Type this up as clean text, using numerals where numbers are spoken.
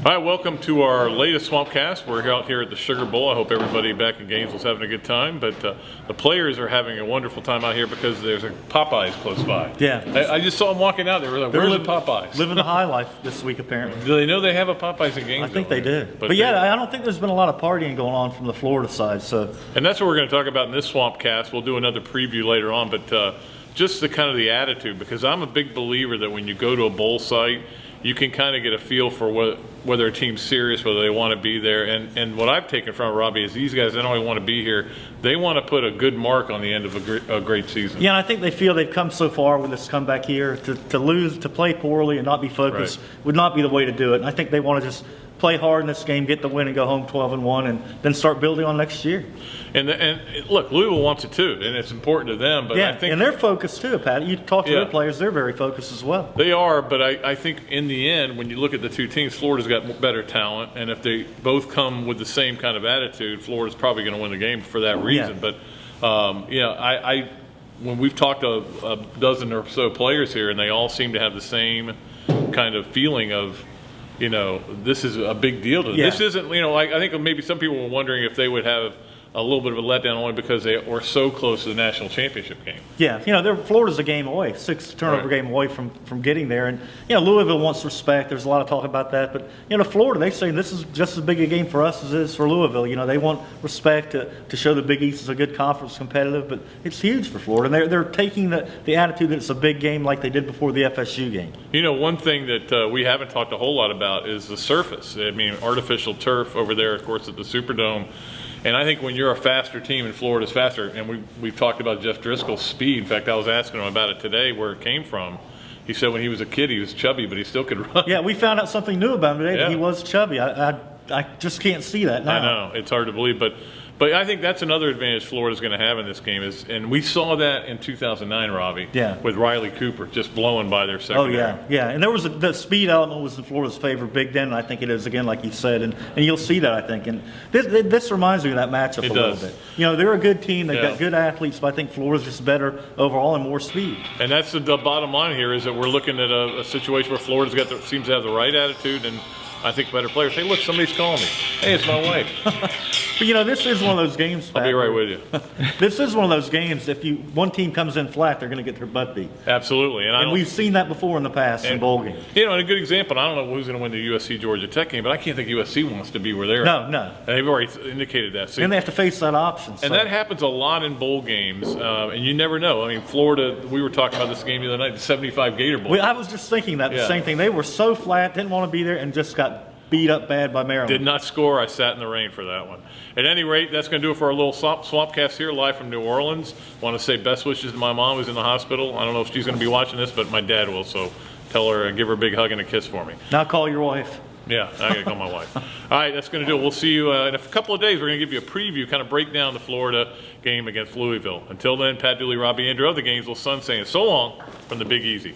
All right, welcome to our latest Swampcast. We're out here at the Sugar Bowl. I hope everybody back in Gainesville's having a good time, but the players are having a wonderful time out here because there's a Popeyes close by. Yeah. I just saw them walking out there. We're like, where's the Popeyes? Living the high life this week, apparently. Do they know they have a Popeyes in Gainesville? I think they do. But yeah, I don't think there's been a lot of partying going on from the Florida side. And that's what we're going to talk about in this Swampcast. We'll do another preview later on, but just the kind of the attitude, because I'm a big believer that when you go to a bowl site, you can kind of get a feel for whether a team's serious, whether they want to be there. And what I've taken from Robbie is these guys, they don't only want to be here, they want to put a good mark on the end of a great season. Yeah, and I think they feel they've come so far with this comeback here. To lose, to play poorly and not be focused would not be the way to do it. And I think they want to just play hard in this game, get the win, and go home 12-1, and then start building on next year. And look, Louisville wants it too, and it's important to them. But yeah, I think, and they're focused too, Pat. You talk to their players; they're very focused as well. They are, but I think in the end, when you look at the two teams, Florida's got better talent, and if they both come with the same kind of attitude, Florida's probably going to win the game for that reason. Yeah. But when we've talked to a dozen or so players here, and they all seem to have the same kind of feeling of, this is a big deal to them. Yeah. This isn't, I think maybe some people were wondering if they would have a little bit of a letdown only because they were so close to the national championship game. Yeah, Florida's a game away, 6 turnover game away from getting there. And, Louisville wants respect. There's a lot of talk about that. But, Florida, they say this is just as big a game for us as it is for Louisville. They want respect to show the Big East is a good conference, competitive. But it's huge for Florida. And they're taking the attitude that it's a big game like they did before the FSU game. One thing that we haven't talked a whole lot about is the surface. I mean, artificial turf over there, of course, at the Superdome. And I think when you're a faster team and Florida's faster, and we've talked about Jeff Driscoll's speed. In fact, I was asking him about it today, where it came from. He said when he was a kid, he was chubby, but he still could run. Yeah, we found out something new about him today, that he was chubby. I just can't see that now. I know. It's hard to believe, but I think that's another advantage Florida's going to have in this game and we saw that in 2009, Robbie. Yeah. With Riley Cooper just blowing by their secondary. Oh yeah. And there was the speed element was in Florida's favor big then, and I think it is again, like you said, and you'll see that, I think. And this reminds me of that matchup a little bit. They're a good team. They've got good athletes, but I think Florida's just better overall and more speed. And that's the bottom line here, is that we're looking at a situation where Florida's seems to have the right attitude and I think better players. Hey, look, somebody's calling me. Hey, it's my wife. But this is one of those games, Pat. I'll be right with you. This is one of those games, if one team comes in flat, they're going to get their butt beat. Absolutely. And we've seen that before in the past in bowl games. And a good example, I don't know who's going to win the USC-Georgia Tech game, but I can't think USC wants to be where they're at. No. And they've already indicated that. And they have to face that option. And that happens a lot in bowl games, and you never know. I mean, Florida, we were talking about this game the other night, the 75 Gator Bowl. I was just thinking the same thing. They were so flat, didn't want to be there, and just got beat up bad by Maryland. Did not score. I sat in the rain for that one. At any rate, that's going to do it for our little Swampcast here, live from New Orleans. Want to say best wishes to my mom, who's in the hospital. I don't know if she's going to be watching this, but my dad will, so tell her and give her a big hug and a kiss for me. Now call your wife. Yeah, I got to call my wife. All right, that's going to do it. We'll see you in a couple of days. We're going to give you a preview, kind of break down the Florida game against Louisville. Until then, Pat Dooley, Robbie Andrew of the Gainesville Sun saying so long from the Big Easy.